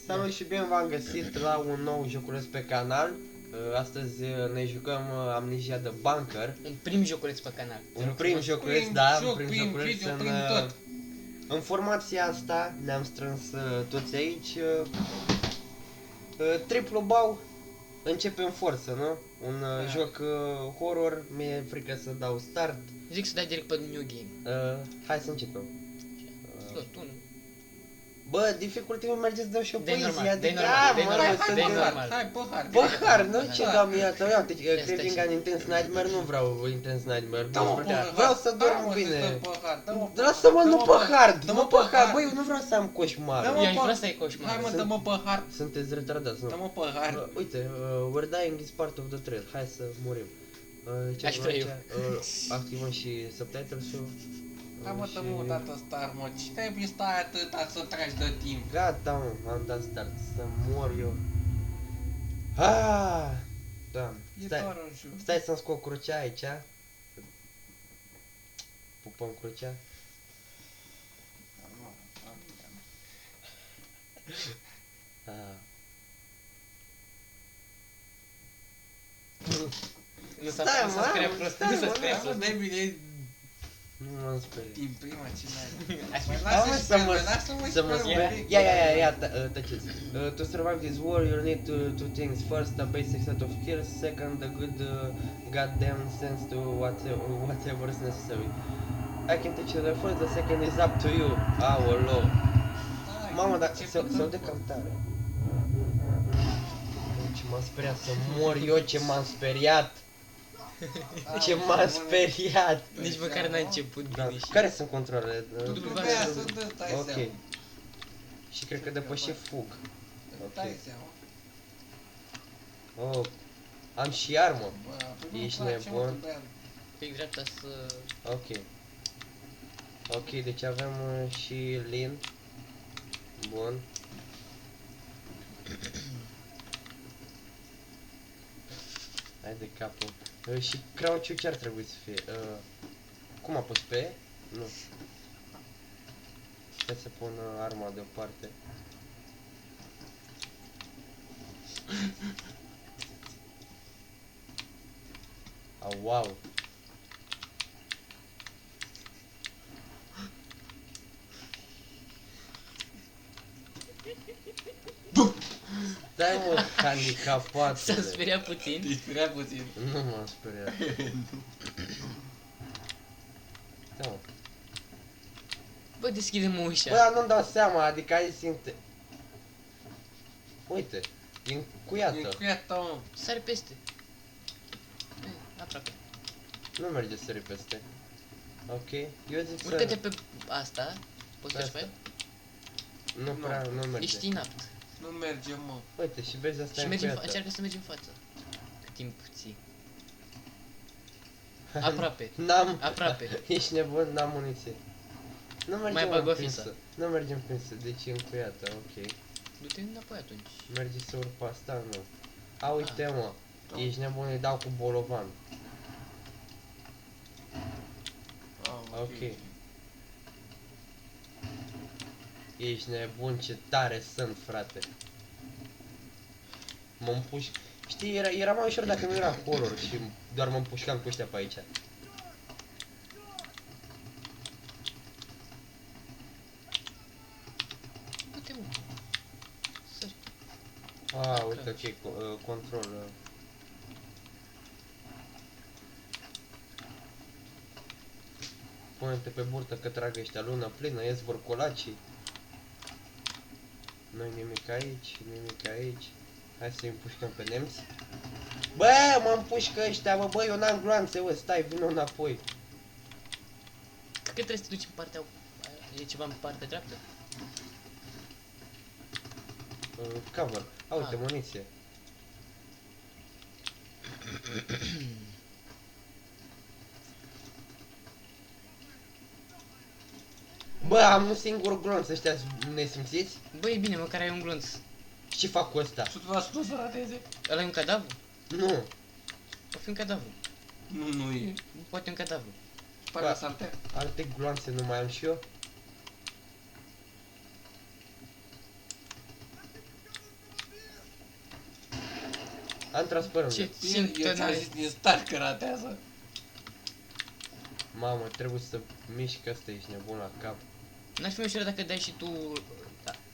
Salut și bine v-am găsit la un nou joculeț pe canal. Astăzi ne jucăm Amnesia The Bunker. Un prim joculeț pe canal. Un prim joculeț, da, un prim joculeț în formația asta ne-am strâns toți aici. Triplu bau, începem forță, nu? Un joc horror, mi-e frică să dau start. Zic să dai direct pe New Game. Hai să începem. Tu nu. Bă, dificultiv merge să dau și o De-i poezie, normal, de-i adică, normal, de-i mă, normal, să de-i dau- normal. Hai, păhar. Păhar, nu? Ce Da. dau iată, uite, Asta Craving ce? an Intense Nightmare, nu vreau Intense Nightmare, Dă-mă bă, păhar. vreau să dorm Dă-mă bine. păhar, dă-mă Lasă-mă, nu dă-mă păhar, dă-mă nu păhar, băi, eu nu vreau să am coșmar. Dă-mă Eu aș păhar. vrea să ai coșmar. Hai mă, Sunt- dă-mă păhar. Sunteți retardați, nu? Dă-mă păhar. Uite, we're dying is part of the trail, hai să murim. Ce Aș avem vrea aici? eu. Activăm și subtitles-ul. Hai mă, dă-mă o dată star, mă. Ce trebuie stai atâta să tragi de timp? Gata, mă, am dat start, să mor eu. Ah, Doamne, E stai. doar un joc. Stai să-mi scot crucea aici. Pupăm crucea. Ah. Nu s-a Stai, nu s-a mă, speriat prost, stai, nu s-a mă, speriat Să prost. dai bine Nu mă sperie. din prima ce n-ai. Aș Mai fi- Hai, mă, lasă și să pe mă- mine, lasă-mă și Să mă pe sperie. mine. Ia, tăceți. To survive this war, you need two things. First, a basic set of skills. Second, a good goddamn sense to whatever is necessary. I can teach you the first, the second is up to you. Aoleu. Hai, Mamă, dar ce să făcut? de cantare. Ce m-am speriat, să mor eu, ce m-am speriat. Hai, Ce mă, m-am bune. speriat. Nici măcar n-a început Da. bine și... Care sunt controlele? Pe aia să dă, dai Ok. seama. Și cred că depăși fug. Dai seama. Oh, am și armă. Bă, păi nu-mi Ești place, mă, nebun? că bea- Pic dreapta să... Ok. Ok, deci avem și Lin. Bun. Hai de capul. Și crouch ce ar trebui să fie? Cum a pus pe E? Nu. Stai să pun arma deoparte. Au, wow. Dai mă, S-a handicapatule. speriat puțin. Ești prea puțin. Nu m-am speriat. Da, mă. Bă, deschide-mă Bă, ușa. dar nu-mi dau seama, adică ai simte. Uite, e E încuiată. cu ea ta, mă. Sari peste. Aproape. Nu merge să sări peste. Ok, eu zic să... Urcă-te pe asta. Poți să Asta. faci? Nu prea, nu merge. Ești inapt. Nu merge, mă. Uite, și vezi asta Și e mergi în încuiată. încearcă să mergi în față. Cât timp ții. Aproape. N-am... Aproape. Ești nebun, n-am muniție. Nu merge Mai mă, bag o împinsă. fiță. Nu merge împinsă, deci e încuiată, ok. Du-te înapoi atunci. Merge să urc pe asta, nu. A, uite mă, Da. ești nebun, îi dau cu bolovan. Ah, Ok. Ești nebun, ce tare sunt, frate. Mă împușc. Știi, era mai ușor dacă nu era horror și doar mă împușcam cu ăștia pe aici. Du-te mă. Sări. Ah, uite, ok, control. Pune-te pe burtă că trag ăștia lună plină, ies vorcolacii. Nu-i nimic aici, nimic aici. Hai să-i împușcăm pe nemți. Bă, mă împușcă ăștia, bă, eu n-am gloanțe, bă, stai, vină înapoi. Cred că trebuie să te duci în partea... E ceva în partea dreaptă? Cover. A, uite, Ah. muniție. Bă, am un singur glonț, ăștia nesimțiți? Bă, e bine, măcar ai un glonț. Și ce fac cu ăsta? 100% să rateze? Ăla e un cadavru? Nu. O fi un cadavru. Nu e. Poate un cadavru. Pare să arte. Alte gloanțe nu mai am și eu? Am tras pe rând. Ce Eu țintă ți-am n-ai? zis din start că ratează. Mamă, trebuie să mișc ăsta, ești nebun la cap. N-ar fi mai ușor dacă dai și tu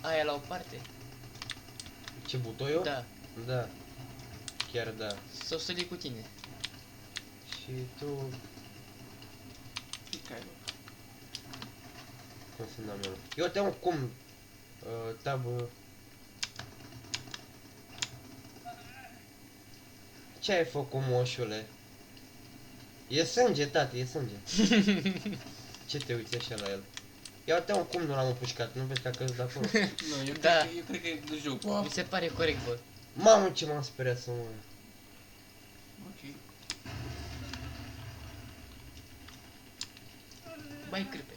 aia la o parte? Ce butoiul? Da. Da. Chiar da. Sau să le cu tine. Și tu... Picai, bă. Cum se numește? Eu te am cum... tab... Ce ai făcut, moșule? E sânge, tati, e sânge. Ce te uiți așa la el? Ia uite cum nu l-am împușcat, nu vezi că a căzut de acolo? Nu, Da. eu cred că e de jocul. Mi se pare corect, bă. Mamă, ce m-am speriat să mor. Ok. Bai cârpe.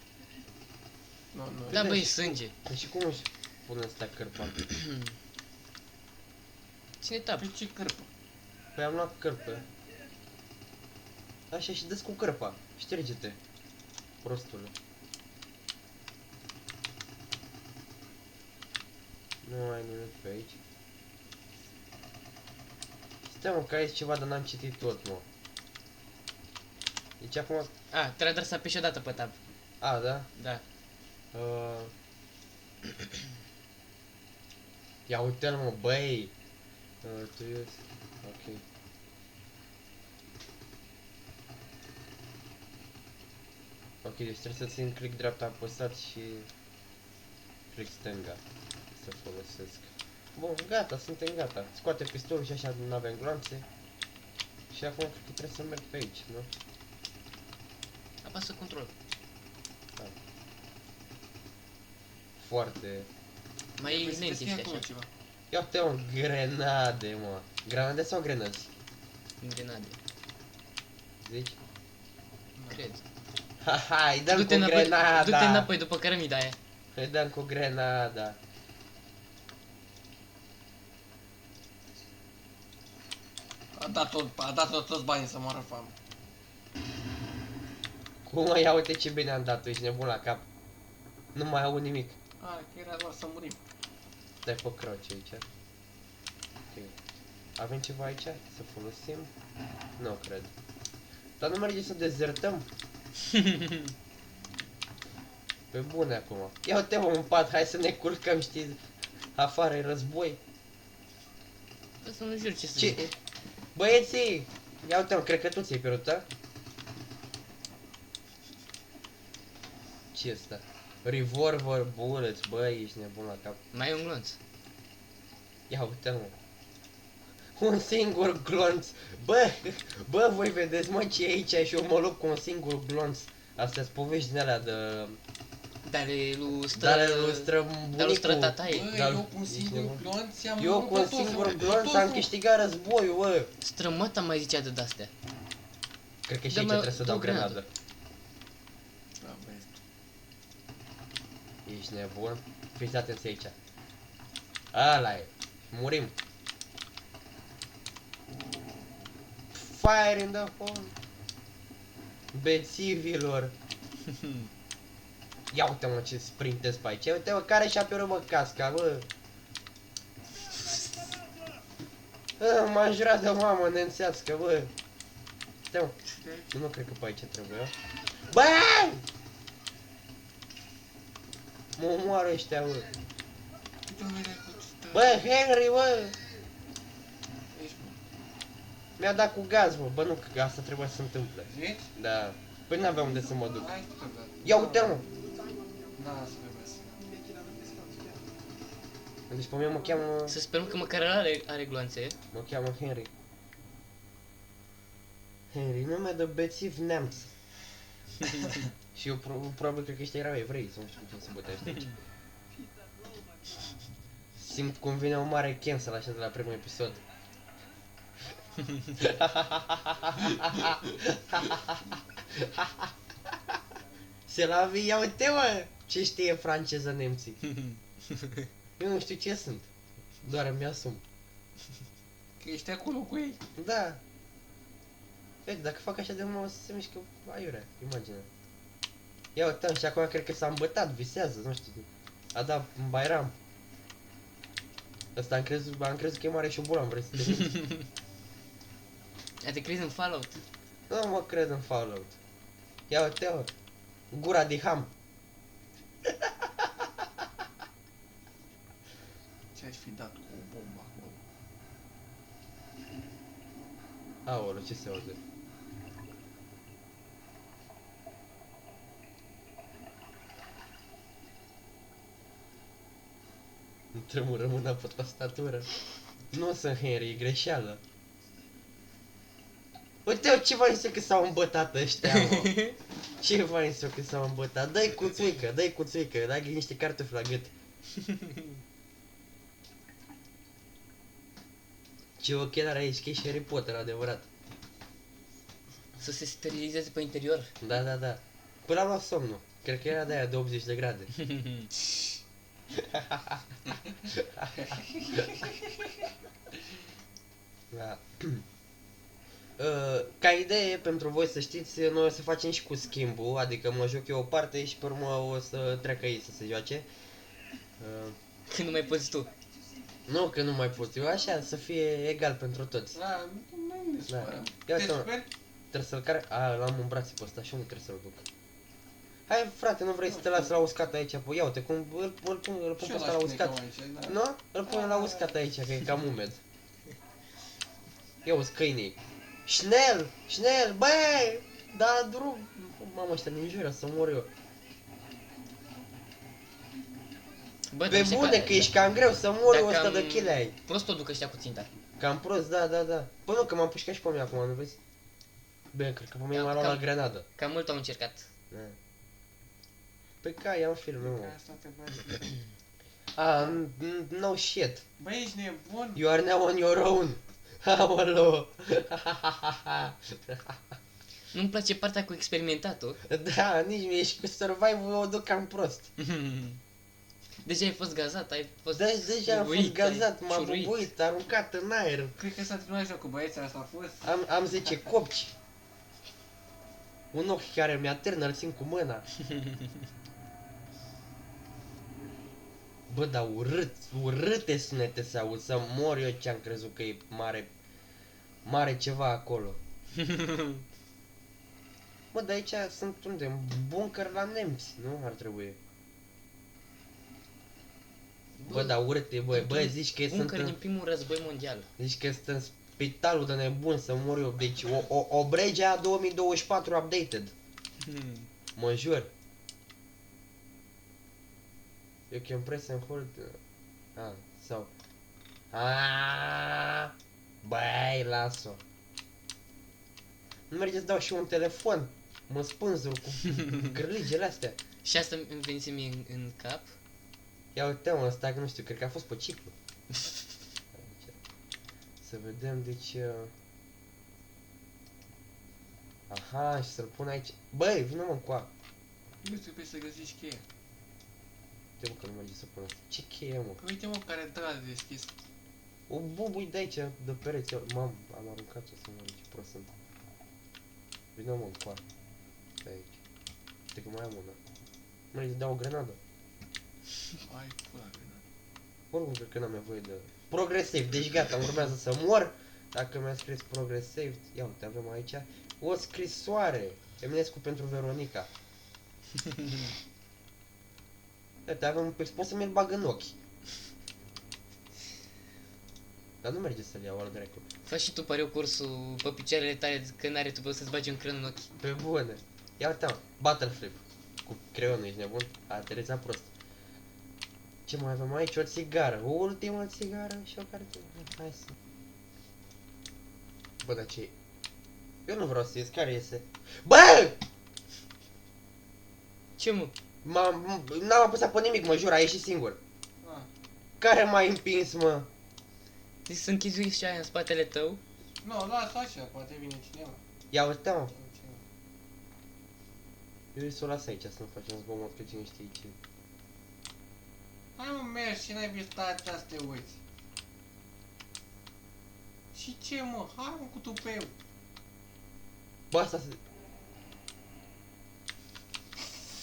Nu, nu. Da, băi, sânge. Și cum își pune ăsta cărpa? Ține tab. Pe ce cârpă? Păi am luat cărpă. Așa și dă cu cărpa. Șterge-te. Prostule. Nu ai nimic pe aici. Stai mă, că ai ceva, dar n-am citit tot, mă. Deci acum... A, trebuie doar să apeși o dată pe tab. A, da? Da. Uh... Ia uite-l, mă, băi! Tu ești... Ok. Ok, deci trebuie să țin click dreapta apăsat și... click stânga. Să folosesc. Bun, gata, suntem gata. Scoate pistolul și așa nu avem gloanțe. Și acum cred că trebuie să merg pe aici, nu? Apasă control. Foarte... Mai Păi să lent deschide ești acolo așa. ceva. Ia uite, mă, grenade, mă. Grenade sau grenăzi? Grenade. Zici? Cred. Haha, îi dăm cu Du-te înapoi, grenada! du-te înapoi după cărămida aia. Îi dăm cu grenada. A dat toți banii să moară foame. Cum mă, ia uite ce bine am dat-o, ești nebun la cap. Nu mai aud nimic. A, că era doar să murim. Stai pe croce aici. Ok. Avem ceva aici? Să folosim? Nu cred. Dar nu merge să dezertăm? Pe bune acum. Ia uite mă, un pat, hai să ne culcăm, știi? Afară e război. Bă, să nu jur ce să Ce? zic. Băieții! Ia uite mă, cred că tu ți-ai pierdut, a? Ce ăsta? Revolver bullets, băi, ești nebun la cap. Mai e un glonț. Ia uite mă. Un singur glonț. Bă, voi vedeți mă ce e aici și eu mă lupt cu un singur glonț. Astea-s povești din alea de... Dale lui stră... Dale lui străbunicul. Dale lui stră tataie. Bă, Dar- eu cu un singur ești glonț am Eu cu un singur glonț am câștigat războiul, bă. Strămăta mai zicea de astea. Cred că și Dă aici mai- trebuie să dă dau o grenadă. grenadă. Da, băieți. Ești nebun? Fiți atenți aici. Ăla e. Murim. Fire in the hole. Bețivilor. Ia uite mă ce sprintez pe aici. Ia uite mă care și-a pierdut mă casca, bă. M-a jurat de mamă neînțească, bă. Stai mă. Nu cred că pe aici trebuie. Bă! Mă omoară ăștia, bă. Bă, Henry, bă! Ești bun. Mi-a dat cu gaz, bă. Bă, nu, că asta trebuie să se întâmple. Zici? Da. Păi n-aveam unde să mă duc. Hai să te Ia uite, mă! Da, să trebuie să... Deci pe mine mă cheamă... Să sperăm că măcar are gloanțe. Mă cheamă Henry. Henry, nume de bețiv neamț. Și eu probabil cred că ăștia erau evrei, să nu știu cum se bătește aici. Simt cum vine o mare cancel așa de la primul episod. Se la vie, ia uite mă! Ce știe franceză nemții? Eu nu știu ce sunt. Doar îmi asum. Că ești acolo cu ei. Da. Vezi, dacă fac așa de mult, o să se mișcă aiurea, imagine. Ia uite, și acum cred că s-a îmbătat, visează, nu știu. A dat în Bairam. Ăsta am crezut că e mare și o bună, am vrut să te minți. Te crezi în Fallout? Nu mă cred în Fallout. Ia uite-o. Gura de ham. Ce-aș fi dat cu o bombă acolo? Aoleu, ce se aude? Nu tremură mâna pe tastatură. Nu sunt Henry, e greșeală. Uite-o, ce fain că s-au îmbătat ăștia, mă. Ce fain că s-au îmbătat. Dă-i cuțuică, dă-i cuțuică, dai niște cartofi la gât. Ce ochelari aici, că ești Harry Potter, adevărat. Să se sterilizeze pe interior. Da, da, da. Până am luat somnul. Cred că era de aia de 80 de grade. Da. Ca idee, pentru voi să știți, noi o să facem și cu schimbul, adică mă joc eu o parte și pe urmă o să treacă ei să se joace. Când nu mai poți tu. Nu că nu mai pot eu, așa, să fie egal pentru toți. Da, nu ne supărăm. Ia Te uite-mă. superi? Trebuie să-l care... A, l-am în brațe pe ăsta și unde trebuie să-l duc? Hai, frate, nu vrei să te las la uscat aici? Păi, ia uite, cum îl pun Și pe eu ăsta la l-aș pune uscat. cam aici, da. Nu? Îl pune la uscat aici, că e cam umed. Ia uzi câinii. Șnel! Șnel! Băi! Da, drum! Mamă, ăștia ne înjură să mor eu. Bă, Pe bune că ești cam greu să mor eu 100 de kg ai. Prost o duc ăștia cu ținta. Cam prost, da, da, da. Păi nu, că m-am pușcat și pe mine acum, nu vezi? Bine, cred că pe mine m-a luat la grenadă. Cam mult au încercat. Da. Păi ca, ia un film, nu. Ca asta te bagi. Ah, no shit. Băi, ești nebun? You are now on your own. Aoleu. Nu-mi place partea cu experimentatul. Da, nici mie și cu survival o duc cam prost. Deja ai fost gazat, ai fost Deja am fost bubuit, ai gazat, m-am ciuruit. bubuit, aruncat în aer. Cred că s-a terminat jocul, băieți, asta a fost. Am 10 copci. Un ochi care mi-a ternă, îl țin cu mâna. Bă, dar urâte sunete se aud, să mor eu ce-am crezut că e mare ceva acolo. Bă, dar aici sunt unde? În bunker la nemți, nu? Ar trebui. Bă, dar urâte, bă, zici că sunt Bunker din primul război mondial. zici că sunt în spitalul de nebun să mor eu. Deci o Bregea 2024 updated. Mă jur. You can press and hold. Sau. Băi, las-o. Nu merge să dau și un telefon. Mă spânzur cu gârligele astea. Și asta îmi venise mie în cap. Ia uite-mă, ăsta că nu știu, cred că a fost pe ciclu. Să vedem, deci... Aha, și să-l pun aici. Băi, vină-mă încoa. Nu trebuie să găsești cheia. Uite mă că nu merge să pun asta. Ce cheie, mă? Păi uite mă care dă de deschis. O bubui de aici, de pereți. Mam, am aruncat-o să mă ce prost sunt. Vină-mă încoa. Pe aici. Uite că mai am una. Merge să dau o grenadă. Ai pula grenadă. Oricum cred că n-am nevoie de... Progress save, deci gata, urmează să mor. Dacă mi-a scris progress save, ia uite, avem aici o scrisoare. Eminescu pentru Veronica. Uite, avem un text, pot să mi-l bag în ochi. Dar nu merge să-l iau al dracu. Faci și tu pariu cursul pe picioarele tale că n-are tu să-ți bagi un creion în ochi. Pe bune. Ia uite, mă, battle flip. Cu creionul, ești nebun? A aterizat prost. Ce mai avem aici? O țigară. O ultimă țigară și o carte. Hai să... Bă, dar ce... Eu nu vreau să ies, care iese? Bă! Ce mă? N-am apăsat pe nimic, mă jur, a ieșit singur. Ah, Care m-a împins, mă? Deci să închizi și aia în spatele tău. nu, lasă așa, poate vine cineva. Ia uite, mă. Cineva. Eu să o las aici, să nu facem zgomot, că cine știe ce. Hai mă, mergi și n-ai vist stat să te uiți. Și ce mă? Hai mă cu tupeu. Bă, asta se...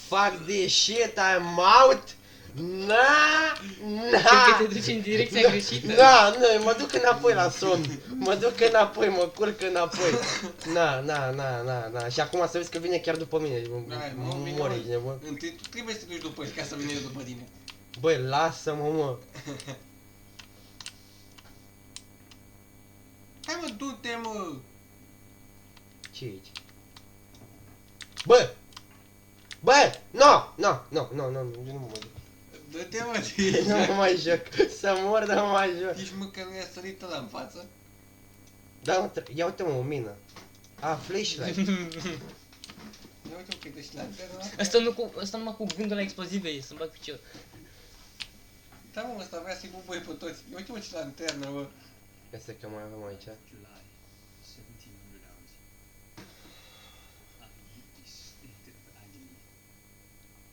Fuck this shit, I'm out! Cred că te duci în direcția greșită. Da, nu, mă duc înapoi la somn. Mă duc înapoi, mă culc înapoi. Na. Și acum să vezi că vine chiar după mine. Hai, mă, vine, Mori, mă. ești nebun. Întâi tu trebuie să te duci după ca să vină după tine. Băi, lasă-mă, mă. Hai mă, du-te mă! Ce e aici? Bă! Bă! Nu mă mai joc. Du-te mă, Nu mă mai joc. Să mor, dar nu mă mai joc. Nici măcar nu i-a sărit ăla în față. Da, mă, ia uite mă, o mină. A, flashlight. Ia uite că e și lanterna. Asta numai cu gândul la explozive e să-mi bag picior. Da mă, ăsta vrea să-i bubuie pe toți. Ia uite mă ce lanternă, mă. Este că mai avem aici. July, 1700 hours. I'm in this state of agony.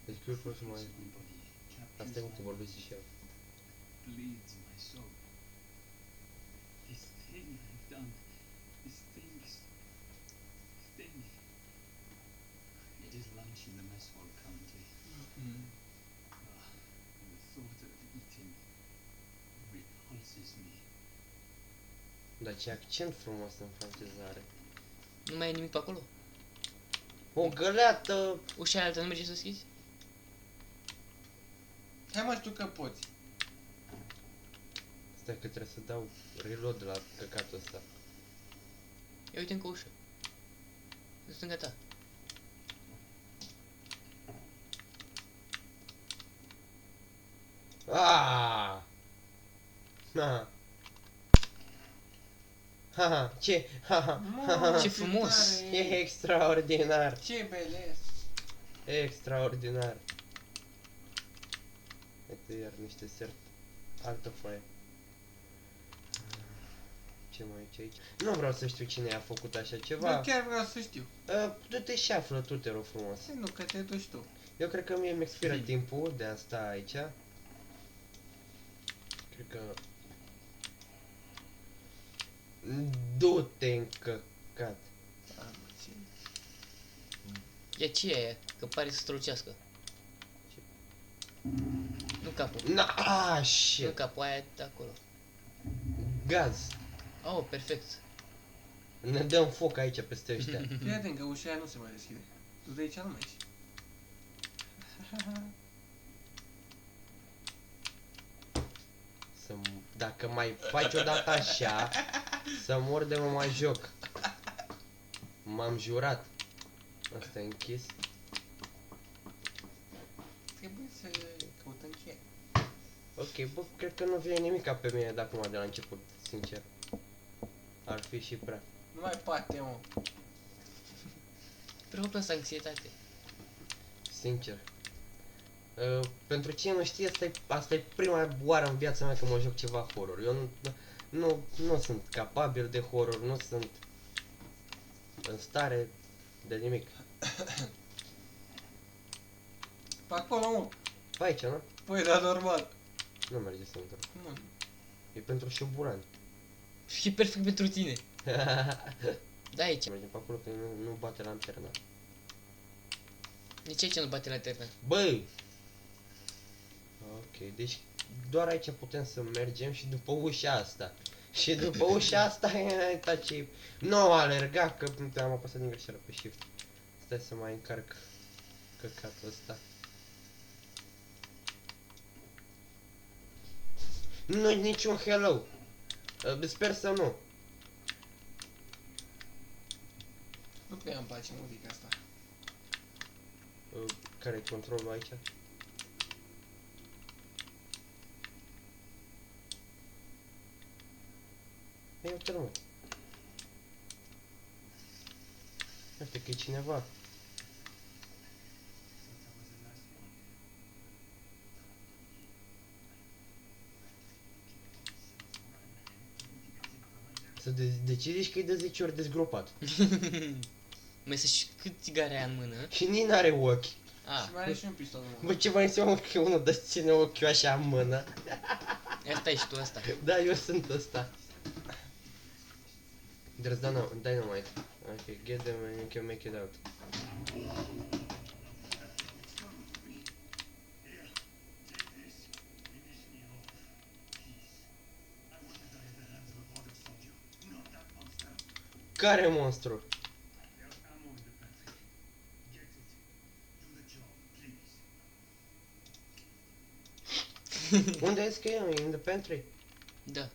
Deci că eu pot să mai... My body Asta e captures cum te my vorbești și eu. bleeds my soul. This thing I've done, this thing, it is lunch in the mess hall currently. And the thought of eating repulses me. Dar ce accent frumos în francezare. Nu mai e nimic pe acolo? O găleată! Ușa altă nu merge să o schizi? Hai mă, știu că poți. Stai că trebuie să dau reload la căcatul ăsta. Ia uite încă o ușă. În stânga ta. Aaaa! Ha, ce? Ce frumos! tare E extraordinar! Ce beles! Extraordinar! Uite iar niște sert. Altă foaie. Ce mai e aici? Nu vreau să știu cine a făcut așa Bă, ceva. chiar vreau să știu. Du-te și află tu, te rog frumos. Nu, că te duci tu. Eu cred că mie mi expiră timpul de a sta aici. Cred că... Du-te în căcat. A, mă, ce... Ia ce e aia? Că pare să strălucească. Nu capul. Nu Shit. capul, aia de acolo. Gaz. Oh, perfect. Ne dăm foc aici peste ăștia. Fii atent că ușa aia nu se mai deschide. Tu de aici nu mai ieși. Dacă mai faci odată așa, să mor de mă mai joc. M-am jurat. Asta e închis. Trebuie să căutăm cheie. Ok, bă, cred că nu vine nimica pe mine de acum de la început, sincer. Ar fi și prea. Nu mai poate, mă. Provoc asta anxietate. Sincer. Pentru cine nu știe, asta e prima oară în viața mea când mă joc ceva horror. Eu nu sunt capabil de horror, nu sunt în stare de nimic. Pe acolo, mă. Pe aici, nu? Păi, da, normal. Nu merge să întorc. Nu. E pentru șoburani. Și perfect pentru tine. Da, aici. Mergem pe acolo că nu bate lanterna. Nici aici nu bate lanterna. Băi! Ok, deci doar aici putem să mergem și după ușa asta. Și după ușa asta e taci. Nu alerga că am apăsat din greșeală pe shift. Stai să mai încarc căcatul ăsta. Nu niciun hello. Sper să nu. Nu prea îmi place muzica asta. Care e controlul aici? Ei, uite-l, mă. Uite că e cineva. Să decizi că e de 10 ori dezgropat. Mai să și cât țigare aia în mână? Și nici n-are ochi. Și Ah, mai are și un pistol, mă. Bă, ce mai înseamnă că unul dă ține ochiul așa în mână? asta ești tu asta. Da, eu sunt ăsta. There's dynamite. Okay, get them and you can make it out. Care monstru? There's ammo in the pantry. Get it. Do the job, please. Unde e că e? In the pantry? Da.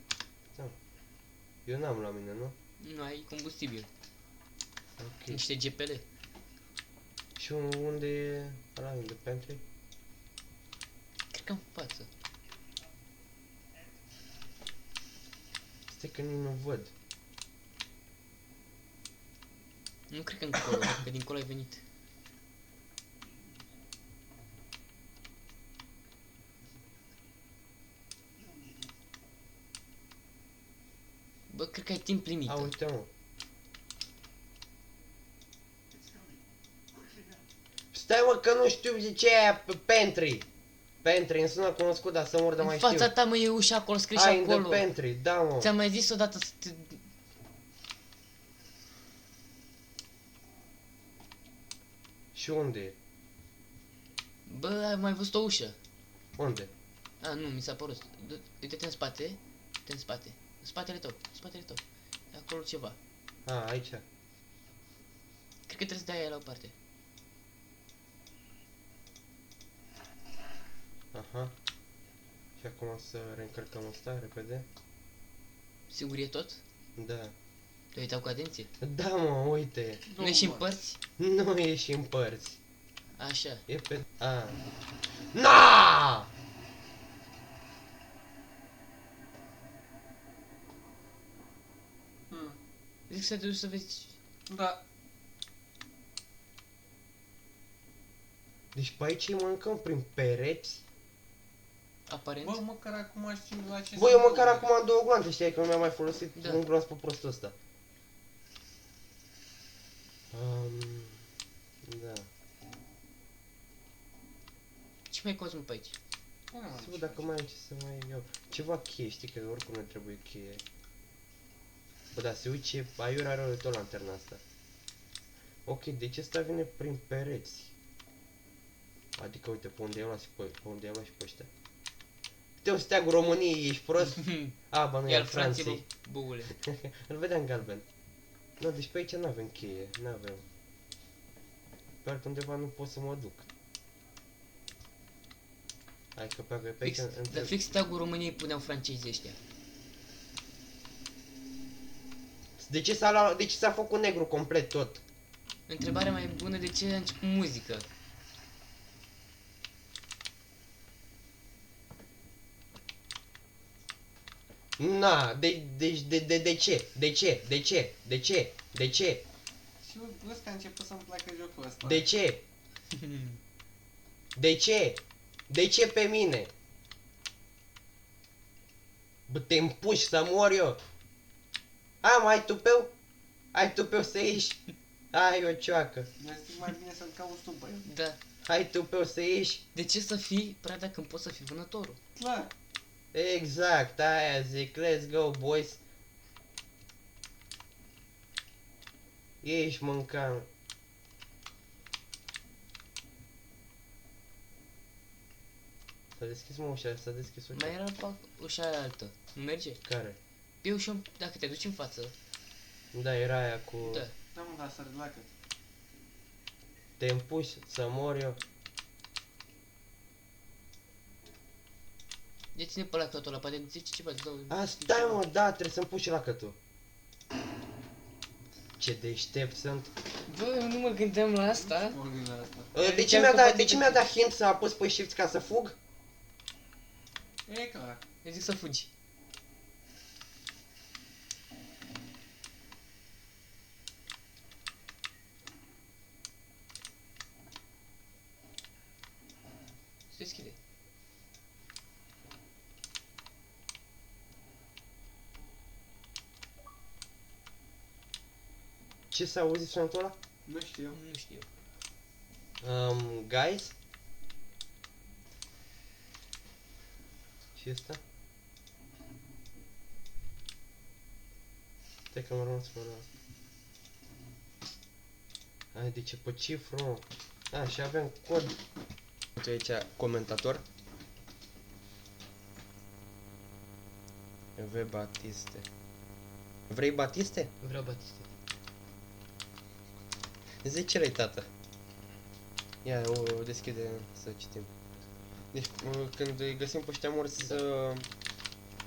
Eu n-am la mine, nu? Nu ai combustibil. Ok. Niște GPL. Și unde e ăla in the pantry? Cred că în față. Stai că nici nu văd. Nu cred că încolo, că dincolo ai venit. Bă, cred că ai timp A, limită. uite mă. Stai mă că nu știu de ce e aia pe pantry. Pantry, îmi sună cunoscut, dar să mor de În mai fața știu. ta, mă, e ușa acolo, scrie și A, in the acolo. pantry, da mă. Ți-am mai zis odată să te... Și unde e? Bă, ai mai văzut o ușă. Unde? A, nu, mi s-a părut. Uite-te în spate. Uite în spate. În spatele tău. În spatele tău. E acolo ceva. A, aici. Cred că trebuie să dai aia la o parte. Aha. Și acum să reîncărcăm asta, repede. Sigur e tot? Da. Te uitau cu atenție? Da mă, uite. Nu e și în părți? Nu e și în părți. Așa. E pe... A. Na! Zic să te duci să vezi... Da. Deci pe aici îi mâncăm prin pereți? Aparent. Bă, măcar acum știu la ce Bă, se eu măcar duce. acum am două gloanțe, știai că nu mi-am mai folosit Da. un glonț pe prostul ăsta. Da. Ce mai cozi, mă, pe aici? Nu mai Să văd dacă mai am ce să mai iau. Ceva cheie, știi că oricum ne trebuie cheie. Bă, da, se uite ce aiurea rău de tot lanterna asta. Ok, deci ăsta vine prin pereți. Adică, uite, pe unde i-am luat și pe unde i-am luat și pe ăștia. Uite, steagul României, ești prost? A, bă, nu e E al al Franței, Franței. bă, băule. Îl vedeam galben. Nu, deci pe aici nu avem cheie, nu avem. Pe altundeva nu pot să mă duc. Hai că pe aici... Fix, dar fix steagul României puneau francezii ăștia. De ce s-a luat, de ce s-a făcut negru complet tot? Întrebarea mai bună, de ce a început muzică? Na, de ce? De ce? De ce? De ce? De ce? Și eu brusc a început să-mi placă jocul ăsta. De ce? De ce? De ce pe mine? Bă, te împuși să mor eu? Am, ai tupeu? Ai tupeu să ieși? Ai o cioacă. Mi-a zis mai bine să-l cauți tu pe el. Da. Ai tupeu să ieși? De ce să fii prada când poți să fii vânătorul? Clar. Exact, aia zic, let's go boys. Ești mâncam. S-a deschis mă ușa, s-a deschis ușa. Mai era ușa aia altă. Nu merge? Care? E ușa, dacă te duci în față. Da, era aia cu... Da. Da, mă, dar să relacă. Te împuși să mor eu. De ține pe la cătul ăla, poate zice ceva, îți dau... A, stai mă, da, trebuie să-mi pui și la cătul. Ce deștept sunt. Bă, eu nu mă gândeam la asta. Vorbim la asta. De ce mi-a dat hint să apăs pe shift ca să fug? E clar. Eu zic să fugi. Se deschide. Ce s-a auzit sunetul ăla? Nu știu. Nu știu. Guys? Și ăsta? Stai că mă rămas fără asta. Hai, de ce pe cifru, mă? A, și avem cod. Uite aici, comentator. V. Batiste. Vrei Batiste? Vreau Batiste. Zici ce tată? Ia, o deschide să citim. Deci, când îi găsim pe ăștia morți, să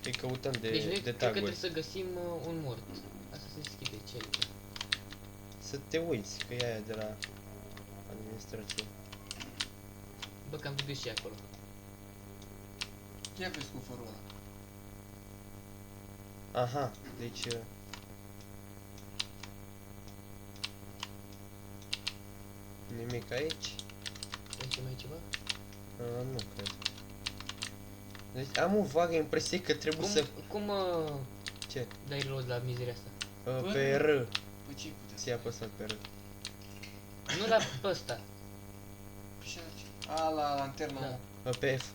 îi căutăm Deci noi de cred că taguri. trebuie să găsim un mort. Asta se deschide, ce aici? Să te uiți, că e aia de la administrație. Bă, că am văzut și acolo. Ia pe scufărul ăla. Aha, deci... Nimic aici? Mai mai ceva? Nu cred. Deci am o vagă impresie că trebuie să... Cum Ce? dai reload la mizeria asta? Pe R. Păi ce puteți? Ți-a apăsat pe R. Nu la pe ăsta. Păi ce face? A, la lanterna. Da. Pe F.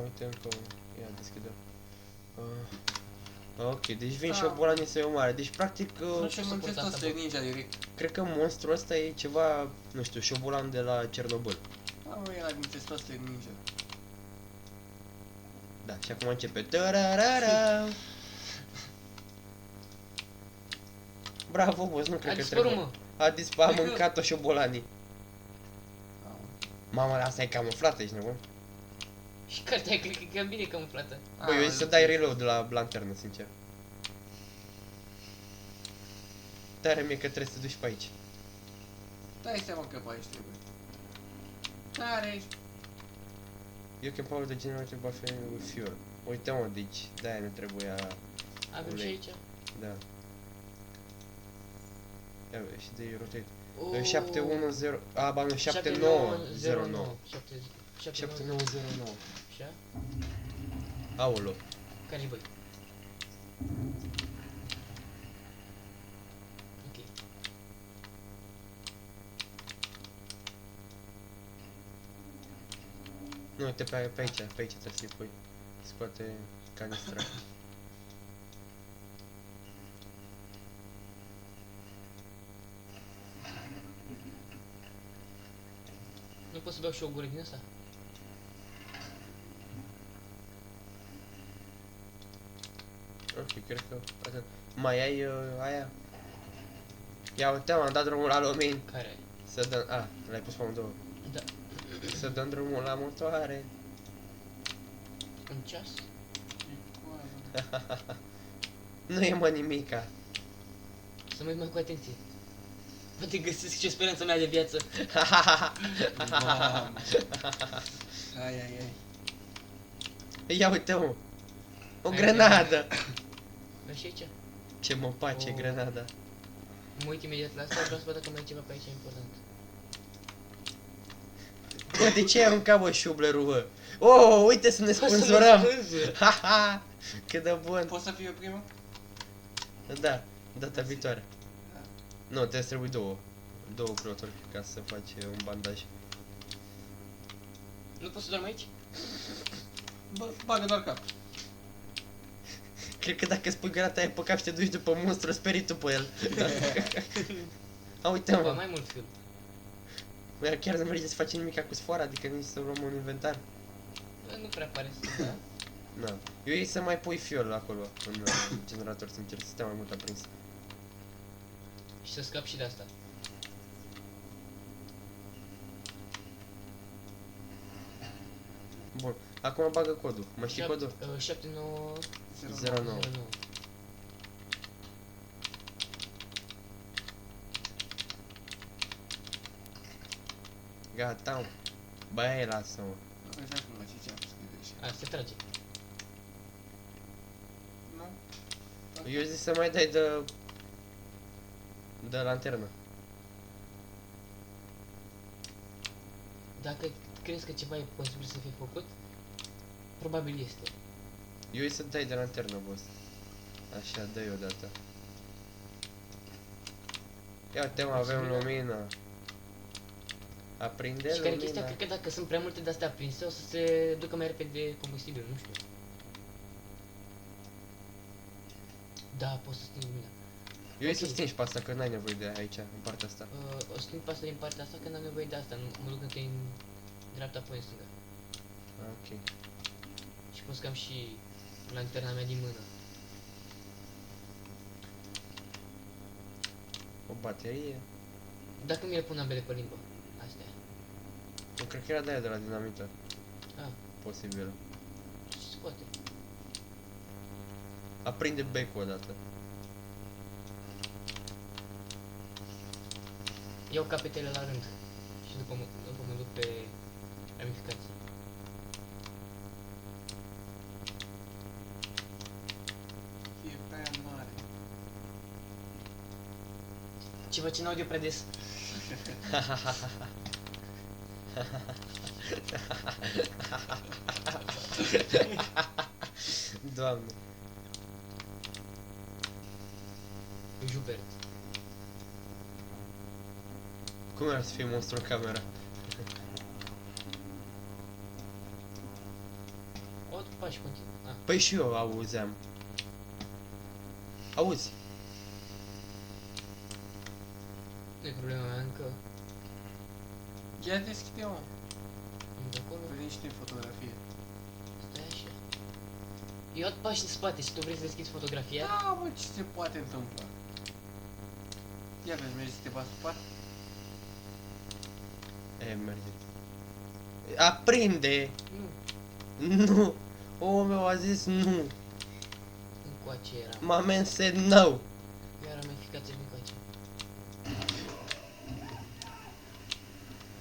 Uite încă unul. Ia deschide. Ok, deci vin și o bolanie să o mare. Deci practic, Nu știu, să mă port înțeles asta, tot bă. ninja direct. cred că monstrul ăsta e ceva, nu știu, șobolan de la Cernobâl. Mă, el ai înțeles tot ninja. Da, și acum începe. Tararara. Bravo, boss, nu A cred că dispărut, trebuie. mă. A dispărut, a mâncat-o șobolanii. Au. Mama, asta e camuflată, ești nebun? Și cartea cred că e cam bine camuflată. Bă, eu zic să dai reload la lanternă, sincer. Tare mie că trebuie să te duci pe aici. Dai seama că pe aici trebuie. Tare ești. You can power the generator by filling with fuel. Uite mă, deci de-aia nu trebuia... Avem și ulei. aici. Da. Ia vezi, și de rotate. Oh. 710... A, ba nu, 7909. 7909. Așa? Aolo. Care-i băi? Ok. Nu, uite pe aici trebuie să-i pui. Scoate canistra. Nu pot să beau și o gură din asta? Ok, cred că... Atât. Mai ai aia? Ia uite, am dat drumul la lumini. Care ai? Să dăm... A, l-ai pus pe amândouă. Da. Să dăm drumul la motoare. Un ceas? E coadă. Nu e mă nimica. Să mă uit mai cu atenție. Poate găsesc ce speranța mea de viață. Mamă. Ai, ai, ai. Ia uite mă. O Hai, grenadă. Vezi și aici? Ce mă pace Oh. grenada. Mă uit imediat la asta, vreau să văd dacă mai e ceva pe aici important. Bă, de ce ai aruncat bă șublerul bă? Oh, uite să ne spânzurăm. Haha, cât de bun. Poți să fiu eu primul? Da, data viitoare. Nu, trebuie două croturi ca să faci un bandaj. Nu poți să dormi aici? Bă, bagă doar cap. Cred că dacă spui gata aia pe cap și te duci după monstru, sperii tu pe el. A, uite Bă, mă, mai mult film. bă, chiar nu merge să faci nimic cu sfoara, adică nici să luăm un inventar. Bă, nu prea pare să da? Na. Eu ei să mai pui fuel acolo, în generator, să încerc să stea mai mult aprins. Și să scap și de asta. Bun, acum bagă codul. Mai știi codul? 7909. 09. Gata, mă. Băi, lasă-mă. Nu vezi acum la ce am scris așa. A, se trage. Nu? Eu zic să mai dai de lanternă. Dacă crezi că ceva e posibil să fie făcut, probabil este. Eu îi să dai de lanternă, boss. Așa, dă-i odată. Ia uite mă, avem lumină. Aprinde Și care chestia, lumina. cred că dacă sunt prea multe de-astea aprinse, o să se ducă mai repede combustibil, nu știu. Da, poți să stingi lumina. Eu îi să Ok. stingi pe asta, că n-ai nevoie de aici, în partea asta. O sting pe asta din partea asta, că n-am nevoie de asta, nu mă duc întâi în dreapta, apoi în stânga. Ok. Și pot să cam și lanterna mea din mână. O baterie. Dacă mi le pun ambele pe limbă. Astea. Eu cred că era de aia de la dinamită. Ah, Posibil. ce se poate? Aprinde becul odată. Iau capetele la rând. Și după mă duc pe ramificații. E prea mare. Ce faci în audio prea des? Doamne. Jubert. Cum ar să fie monstru în camera? O, după și continuu. Ah, Păi și eu auzeam. Auzi? nu e problema mea încă. Ia deschide-o. De acolo. Vedem și noi fotografie. Stai așa. Eu at pași în spate și tu vrei să deschizi fotografia? Da, bă, ce se poate întâmpla? Ia vezi, mergi să te bați pe pat? E, merge. Aprinde! Nu. Nu! Omul meu a zis nu! Încoace era. My man said no! Ia ramificații încoace.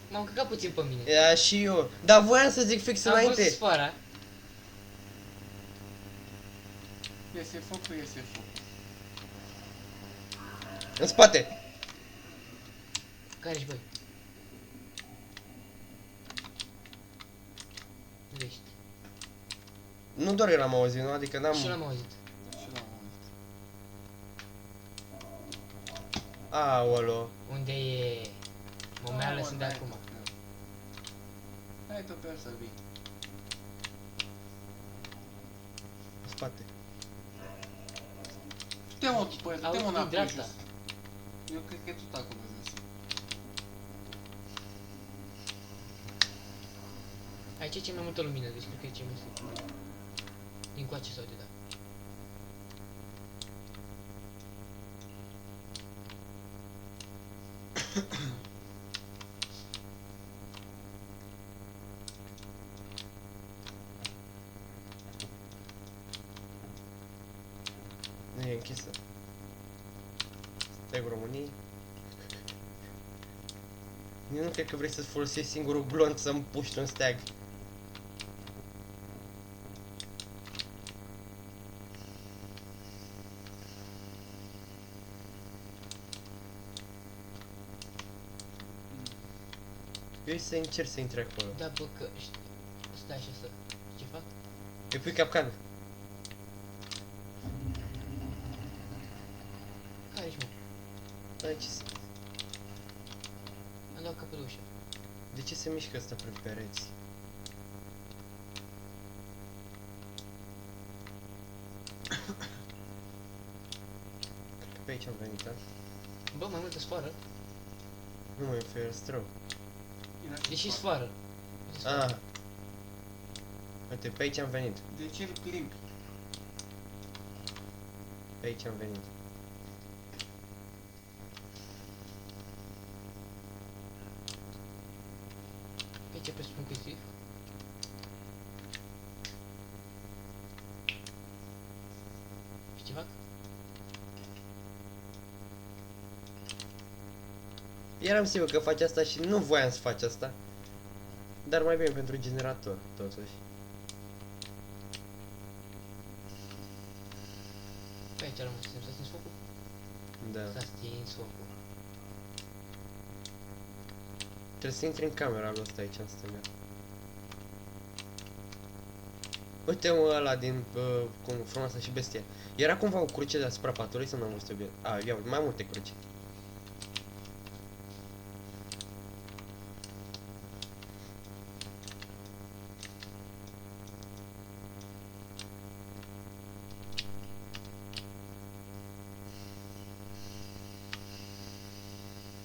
M-am căcat puțin pe mine. Ia și eu. Dar voiam să zic fix Am văzut înainte. sfoara. Iese focul, iese focul. În spate! Care-și băi? Unde ești? Nu doar eu l-am auzit, nu? Adică n-am... Și l-am auzit. Și la moment. Aolo. Unde e? Momeală sunt de acum. Hai tu pe el să vii. În spate. Du-te-mă după el, du-te-mă Auzi, înapoi dreapta. jos. Eu cred că e tot acolo jos. Aici e cea mai multă lumină, deci cred că e cel mai simplu. Din coace sau de da. Nu e închisă. Stai cu României. Eu nu cred că vrei să-ți folosești singurul blond să-mi puști un steag. Eu să încerc să intri acolo. Da, bă, că... Stai așa să... Ce fac? Îi pui capcană. Care-și mă? Aici să... Am dat capul de ușă. De ce se mișcă ăsta prin pereți? Cred că pe aici am venit, da? Bă, mai multă sfoară. Nu mă, e un ferestrău. E și sfoară. Uite sfoară. Ah. Uite, pe aici am venit. De ce îl plimbi? Pe aici am venit. Pe aici presupun că e safe. Și ce fac? Eram sigur că faci asta și nu voiam să faci asta. Dar mai bine pentru generator, totuși. Pe aici a rămas. S-a stins focul? Da. S-a stins focul. Trebuie să intri în camera lui ăsta aici în stânga. Uite-mă ăla din cum, Frumoasa și Bestia. Era cumva o cruce deasupra patului sau nu am văzut bine? A, ia uite, mai multe cruci.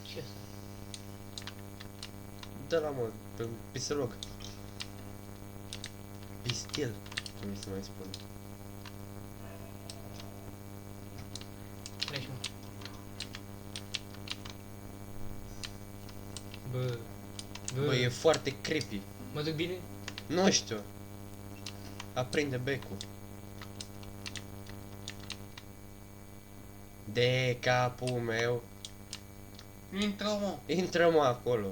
Ce asta? Dă la mă, pisălog. Pistil, cum mi se mai spune. Bă, e foarte creepy. Mă duc bine? Nu știu. Aprinde becul. De capul meu. Intră, mă. Intră mă acolo.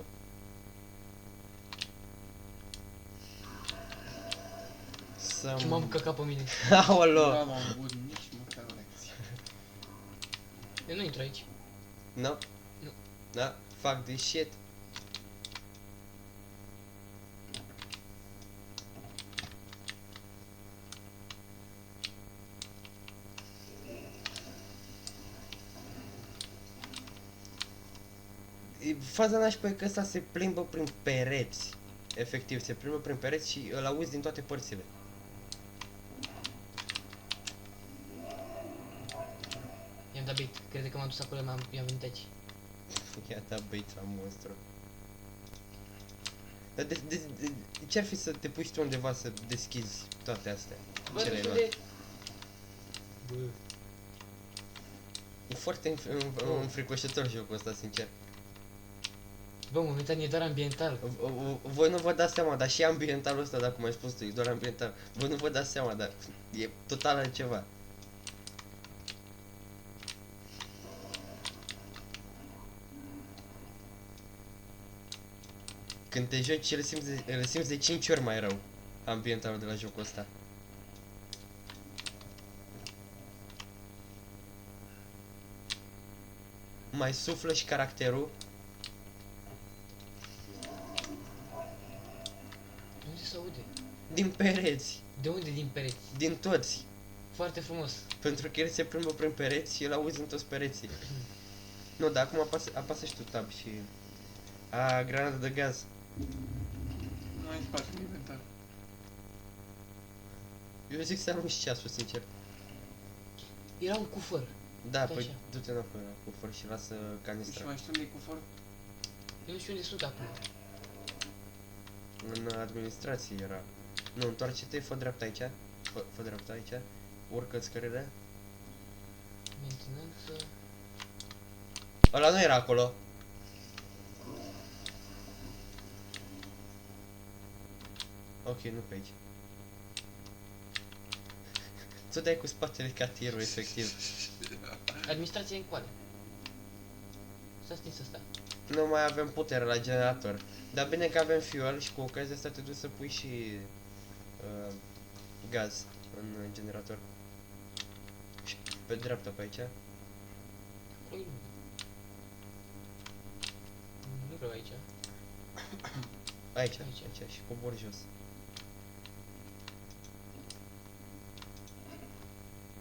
Să Ce m-am căcat pe mine. Nu Aolo. am avut nici măcar o lecție. Eu nu intru aici. No. Nu. Da, fuck this shit. Faza nașpa e că ăsta se plimbă prin pereți. Efectiv, se plimbă prin pereți și îl auzi din toate părțile. I-am dat bait. Crede că m-am dus acolo, i-am venit aici. Ia ta băiți la monstru. Dar ce-ar fi să te pui tu undeva să deschizi toate astea? Bă, Ce nu le-ai știu luat? de... Bă. E foarte înfricoșător jocul ăsta, sincer. Bă, momentan e doar ambiental. Voi nu vă dați seama, dar și ambientalul ăsta, dacă cum ai spus tu, e doar ambiental. Voi nu vă dați seama, dar e total altceva. Când te joci, îl simți de 5 ori mai rău, ambientalul de la jocul ăsta. Mai suflă și caracterul. Unde se aude? Din pereți, De unde din pereți? din toți. Foarte frumos. Pentru că el se plimbă prin pereți și îl auzi în toți pereții. Nu, dar acum apasă și tu tab și... A, granată de gaz. Nu ai spațiu în inventar. Eu zic să arunci ceasul, sincer. Era un cufăr. Da, Da, păi așa. du-te înapoi la cufăr și lasă Și canistra. mai știu unde e cufăr? Eu nu știu unde sunt acum. În administrație era. Nu, întoarce-te, fă dreapta aici. Fă dreapta aici. Urcă-ți scările. Mentenanță. Ăla nu era acolo. Ok, nu pe aici. Tu dai cu spatele ca tirul, efectiv. Administrația e în coale. S-a stins asta. Nu mai avem putere la generator. Dar bine că avem fuel și cu ocazia asta te duci să pui și gaz în generator. Și pe dreapta pe aici. Ui. Nu vreau aici. Aici, Aici. aici și cobor jos.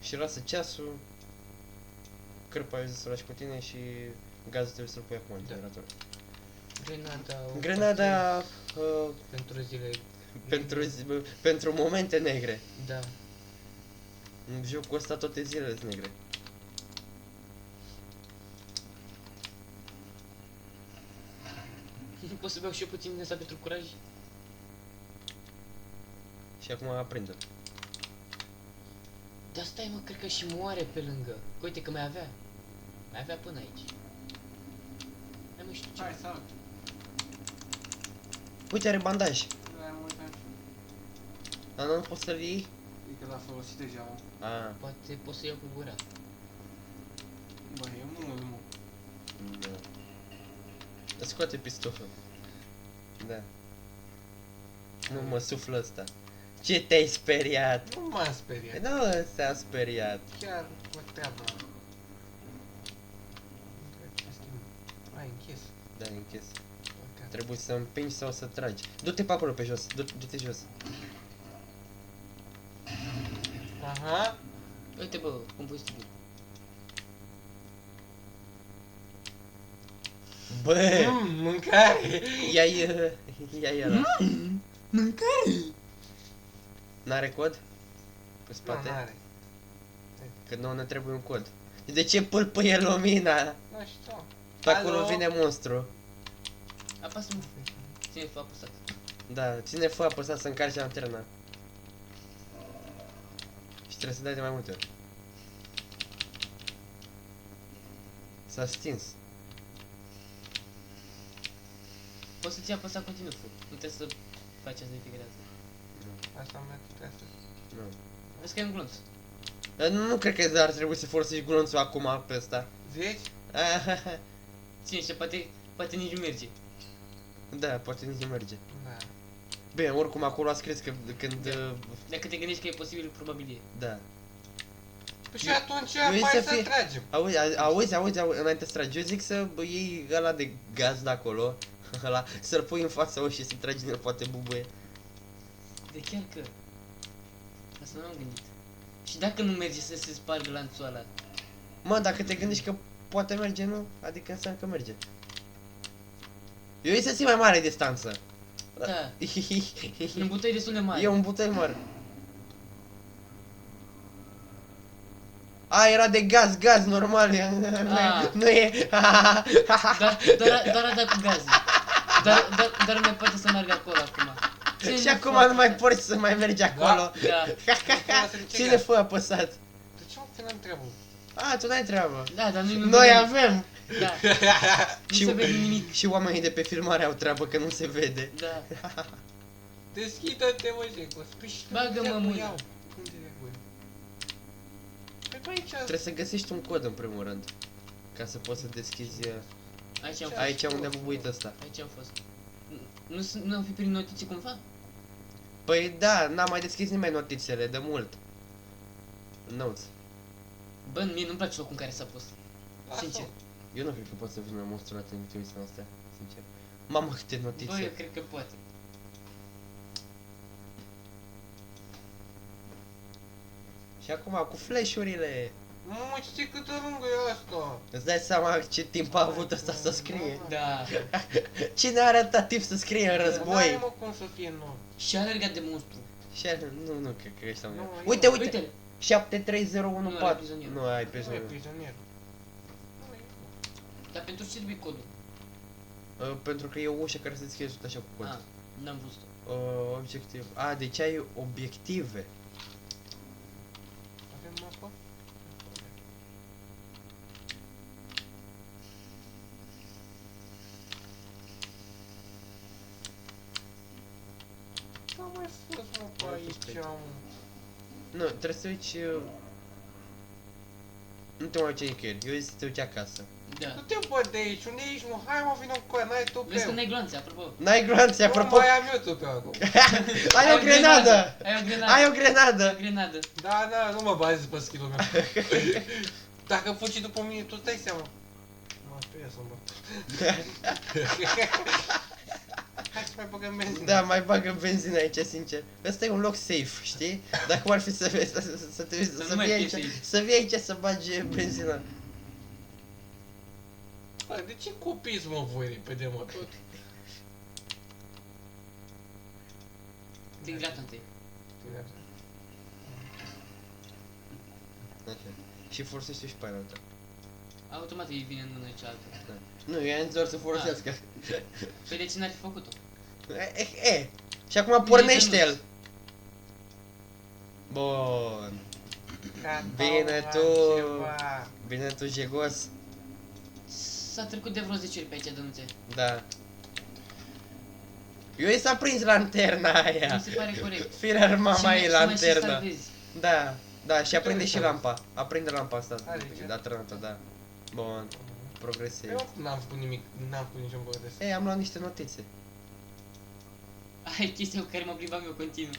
Și lasă ceasul. Cârpa eu să lași cu tine și gazul trebuie să-l pui acum în Da. generator. Grenada. o Grenada pastei pentru zile. pentru momente negre. Da. În jocul ăsta toate zilele sunt negre. Nu pot să beau și eu puțin din asta pentru curaj? Și acum aprinde. Dar stai mă, cred că și moare pe lângă. Că uite că mai avea. Mai avea până aici. Hai mă, știu ce. Hai, salut. Uite, are bandaj. Da, am uitat. Dar nu poți să-l iei? E că l-a folosit deja, mă. Ah, Poate pot să iau cu gura. Bă, e mult, mă. da. Scoate pistolul. Da. Nu mă suflă ăsta. Ce te-ai speriat? Nu m-am speriat. Nu s-a speriat. Chiar o treabă. Ai închis. Da, e închis. Ok. Trebuie să împingi sau să tragi. Du-te pe acolo pe jos. Du-te jos. Aha. Uite bă, combustibil. Bă! Mâncare. Ia ăla. Mâncare. N-are cod? Pe spate? Nu, n-are. Că nouă ne trebuie un cod. De ce pâlpâie lumina? Nu știu. Pe acolo Alo? vine monstru. Apasă-mă. Ține fă apăsat. Da, ține fă apăsat să încarci lanterna. Și trebuie să dai de mai multe ori. S-a stins. Poți să-ți apăsa continuu F. Nu trebuie să faci asta de fiecare dată. Asta merge trebuie să... Nu. Vezi că e un glonț. Dar nu cred că ar trebui să folosești glonțul acum pe ăsta. Zici? Ține și poate nici nu merge. Da, poate nici nu merge. Da. Bine, oricum acolo a scris că când... Dacă te gândești că e posibil, probabil e. Da. Păi și atunci eu mai să să fie- tragem. Auzi, înainte să tragi, eu zic să iei ăla de gaz de acolo, ăla, să-l pui în fața ușii și să tragi din el, poate bubuie. De chiar că... Asta nu am gândit. Și dacă nu merge să se spargă lanțul ăla? Mă, dacă te gândești că poate merge, nu? Adică înseamnă că merge. Eu îi să ții mai mare distanță. Da. Un butoi destul de mare. E un butoi mare. A, era de gaz, normal. Nu e. Doar a dat cu gaze. Doar mai poate să meargă acolo acum. Și acum nu mai poți să mai mergi acolo. Da. Ține fă apăsat. De ce mă, că n-am treabă? A, tu n-ai treabă. Da, dar nu Noi avem. Da. Nu se vede nimic. Și oamenii de pe filmare au treabă că nu se vede. Da. Deschidă-te, mă, Jeco. Păi și Bagă-mă cum mâna. iau? Unde e voi? Păi pe aici... Trebuie să găsești un cod în primul rând. Ca să poți să deschizi Aici am fost. aici unde a bubuit ăsta. Aici am fost. Nu am fi prin notițe cumva? Păi da, n-am mai deschis nimeni notițele de mult. Notes. Bă, mie nu-mi place locul în care s-a pus. Lasă-o. Sincer. Eu nu cred că pot să vină monstrul ăla în uiți în astea, sincer. Mamă, câte notițe. Bă, eu cred că poate. Și acum cu flash-urile. Mă, știi cât de lungă e asta? Îți dai seama ce timp a avut ăsta să scrie? Da. Cine a arătat timp să scrie în N-are, război? mă, cum să fie nou. Și a alergat de monstru. Și nu cred că ești Nu, am eu- Uite, uite! Uite-l. 73014. Nu, ai prizonier. Nu, ai Nu e prizonier. prizonier. Nu e. Dar pentru ce trebuie codul? Pentru că e o ușă care se deschide tot așa cu cod. Ah, n-am văzut-o. Obiectiv. A, deci ai obiective. Avem mapă? Da, mai fost, mă, pe Mai fost pe aici, aici. am... Nu, trebuie să uiți... Nu te mai uiți nicăieri, eu zic să te uiți acasă. Da. Nu te bă de aici, unde ești, mă? Hai, mă, vină cu aia, n-ai tu pe Vezi că n-ai glonțe, apropo. N-ai glanțe, Nu apropo... mai am eu tu pe acum. Ai o grenadă! Ai o grenadă. Ai o Ai o grenadă! grenadă. Da, da, nu mă bazezi pe skill-ul meu. Dacă fugi după mine, tu stai seama. Mă sperie să mă. Hai să mai băgăm benzină. Da, mai bagă benzină aici, sincer. Ăsta e un loc safe, știi? Dacă ar fi să vii nu mai vii fie aici, safe. să vii aici să bagi benzină. Bă, de ce copiți, mă, voi repede, mă, tot? Te gata întâi. Așa. Și folosește și pe aia altă. Automat îi vine în mână cealaltă. Da. Nu, eu am zis doar să folosească. Păi de ce n-ar fi făcut-o? Și acum pornește el. Bun. Bine tu. Bine tu, jegos. S-a trecut de vreo 10 ori pe aici, dănuțe. Da. Eu i s-a prins lanterna aia. Mi se pare corect. Firar mama ei Și mai și lanterna. salvezi. Da, da, și aprinde Uite, și uite. lampa. Aprinde lampa asta. Are, Da, trănată, da. Bun, progresezi. Eu n-am făcut nimic, n-am făcut niciun progres. Ei, am luat niște notițe. Ai chestia cu care mă plimbam eu continuu.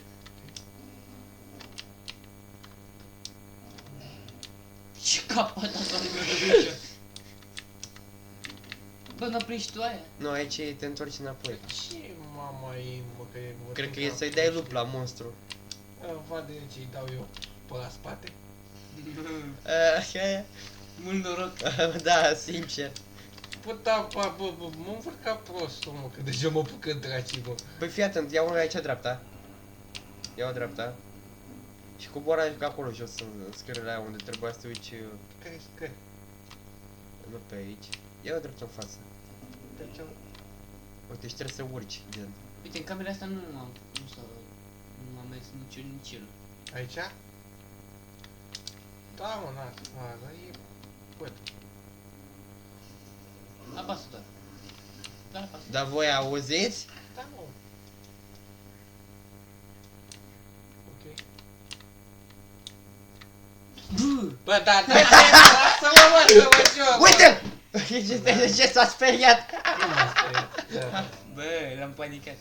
Ce capăt a dat meu de aici. Bă, n-a prins și tu aia? Nu, aici te întorci înapoi. Ce mama ei, mă, că e... Cred că e să-i dai lup la monstru. Vad de ce îi dau eu pe la spate. Mult noroc. Da, sincer. Puta, bă, mă învârca prostul, mă, că deja mă pucă dracii, mă. Păi fii atent, ia una aici dreapta. Ia o dreapta. Și coboară acolo jos în scările aia unde trebuia să te uiți. Care scări? Nu pe aici. Ia o dreapta în față. Deci am... Uite, și trebuie să urci, gen. Uite, în camera asta nu am mers nici el. Aici? Da, mă, n-ar, dar e... Văd. Apasă doar. Da, la față. Dar voi auziți? Da, mă. Ok. Bă, da, lasă-mă, mă, să mă joc! Uite! De ce s-a speriat? Da. Bă, l-am panicat.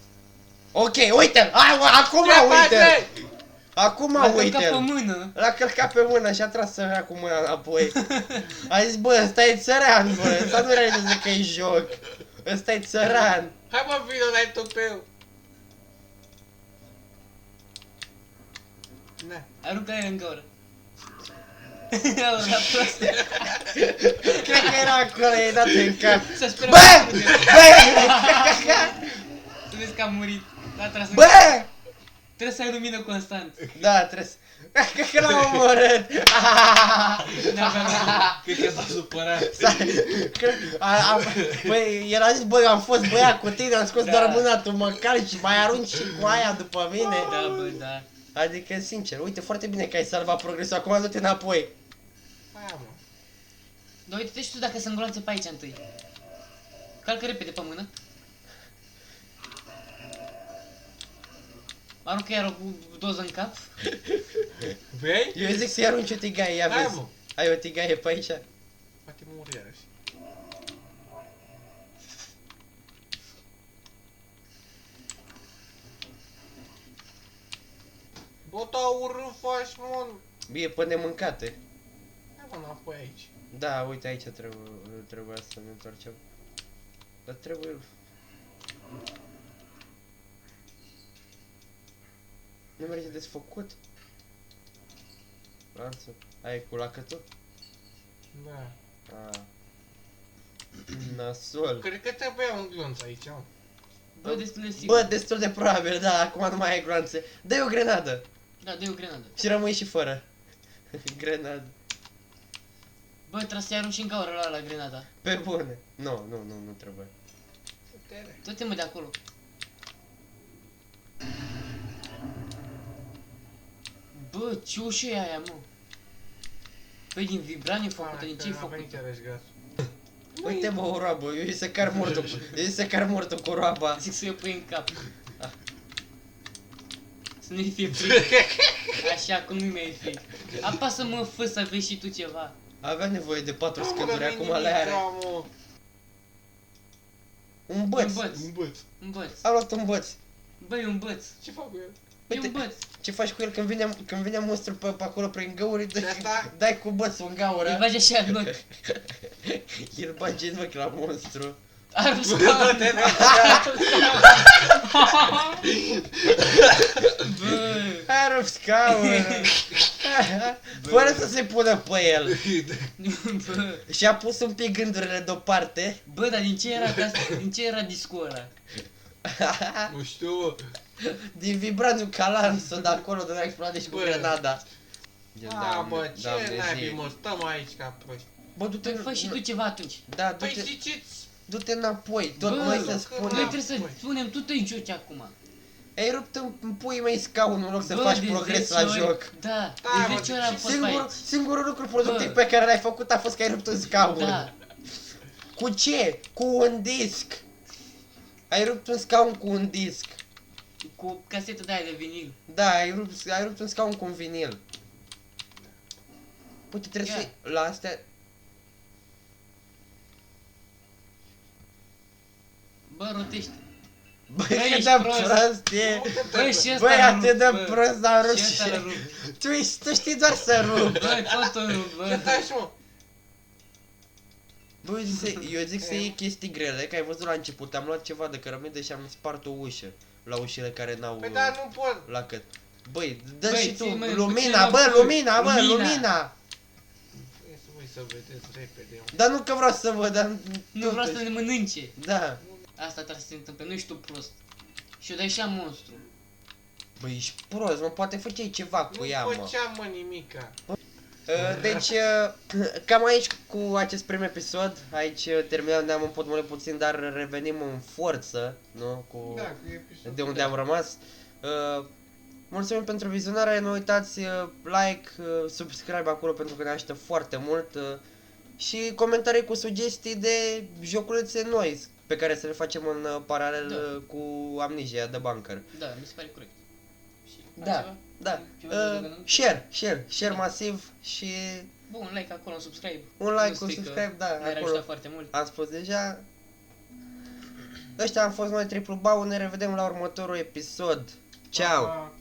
Ok, uite-l! Hai, mă, acum Ce uite-l! faci, Acum L-a călcat pe uite-l! mână. L-a călcat pe mână și a tras să cu mâna înapoi. A zis, bă, ăsta e țăran, bă, ăsta nu realizează că e joc. Ăsta e țăran. Hai mă, vino, dai tupeu! Na. Aruncă-i în gaură. A urcat prost. Cred că era acolo, i-ai dat în cap. S-a speriat. Bă! Bă! Să vezi că a murit. L-a tras în Bă! Trebuie să ai lumină constant. Da, trebuie să... Cred că l-am omorât. Cred că s-a supărat. Păi, el a zis, băi, am fost băiat cu tine, am scos doar mâna, tu mă calci și mai arunci și cu aia după mine. Da, bă, da. Adică, sincer, uite, foarte bine că ai salvat progresul, acum du-te înapoi. Hai, mă. Dar uite-te și tu dacă sunt gloanțe pe aici întâi. Calcă repede pe mână. Aruncă iar o doză în cap. Vrei? Eu zic să-i arunci o tigaie, ia Hai, vezi. mă. Ai o tigaie pe aici? Poate mor iarăși. Bă, da, urât faci, mă. E pe nemâncate. Hai, mă, înapoi aici. Da, uite, aici trebuia să ne întoarcem. Dar trebuie... Nu merge desfăcut? Lanțul. Ai cu lacătul? Da. Ah. Nasol. Cred că trebuia un glonț aici, mă. Bă, destul de sigur. Bă, destul de probabil, da, acum nu mai ai gloanțe. Dă-i o grenadă Da, dă-i o grenadă. și rămâi și fără. Grenadă. Bă, trebuie să-i arunci în gaură la grenada. Pe bune. Nu trebuie. Putere. Tot mă de acolo. Bă, ce ușă e aia, mă? Păi din vibraniu făcută, din ce-i A venit făcută? iarăși gaz. Uite bă, o roabă, eu îi se car mortul. Eu îi se car mortul cu roaba. Zic să-i o pui în cap. Să nu-i fie frică. Așa cum nu-i mai e frică. Apasă-mă F să vezi și tu ceva. Avea nevoie de 4 Nu, scăduri, n-avea acum nimic, le are. mă. Un băț. Un băț. Un băț. Un băț. A luat un băț. Băi, un băț. Ce fac cu el? E un băț. Ce faci cu el când vine monstru pe acolo prin găuri, Și asta? dai cu bățul în Îi gaură. bagi așa în ochi. El bage în ochi la monstru. Arunci scaunul. Bă. Are scaună. Fără să se pună pe el. Bă. Și-a pus un pic gândurile deoparte. Bă, dar din ce era din ce era discul ăla? Nu știu. Din vibraniu calansul de acolo de la explodat și cu Bă. grenada. A, bă, ce naibii, mă, stăm aici ca proști. Bă, du-te... Păi fă și tu ceva atunci. Da, Păi du-te... ziceți! Du-te înapoi, tot Bă, noi să Noi spunem. trebuie să spunem, tu te joci acum. Ai rupt în puii mei scaunul în loc să Bă, faci de progres 10 la ori- joc. Da, Da, de mă, 10 ori am deci fost pe aici. Singurul lucru productiv Bă. pe care l-ai făcut a fost că ai rupt un scaun. Da. Cu ce? Cu un disc. Ai rupt un scaun cu un disc. Cu casetă de aia de vinil. Da, ai rupt un scaun cu un vinil. Uite, trebuie Ia. să la astea... Bă, rotește. Băi, Băi, cât ești de prost. prost e. Bă, și ăsta Băi, l-a atât rupt, de bă. prost l-a rupt Și ăsta l-a rupt. Tu știi doar să rupi. Bă, totul rupt, Ce bă. taci, mă? Bă, eu zic să iei chestii grele, că ai văzut la început, am luat ceva de cărămidă și am spart o ușă la ușile care n-au Păi da, nu pot. la cât. Băi, dă Băi, și tu, ții, mă, lumina, ce bă, locuri? lumina, bă, Lumina. lumina. Vreau să voi să vedeți repede, mă. Dar nu că vreau să văd, dar... Nu vreau să totuși. ne mănânce. Da. Asta trebuie să se întâmple, nu ești tu prost. Și o dai și a monstru. Băi, ești prost, mă, poate făceai ceva cu ea, Nu mă. făceam, mă, nimica. Deci, cam aici cu acest prim episod, aici terminăm, ne-am împotmolit puțin, dar revenim în forță, nu? Cu... Da, cu episodul. de unde am rămas. Mulțumim pentru vizionare, nu uitați like, subscribe acolo pentru că ne ajută foarte mult și comentarii cu sugestii de joculețe noi. pe care să le facem în paralel Da. cu Amnesia The Bunker. Da, mi se pare corect. Și Da, altceva? da. Ceva de adăugat? Share masiv și Bun, un like acolo, un subscribe. un like, Nu un strică, subscribe, da, Ne-ar acolo. ajuta foarte mult. Am spus deja. Ăștia am fost noi, Triplu Bau, ne revedem la următorul episod. Ciao! Pa, pa.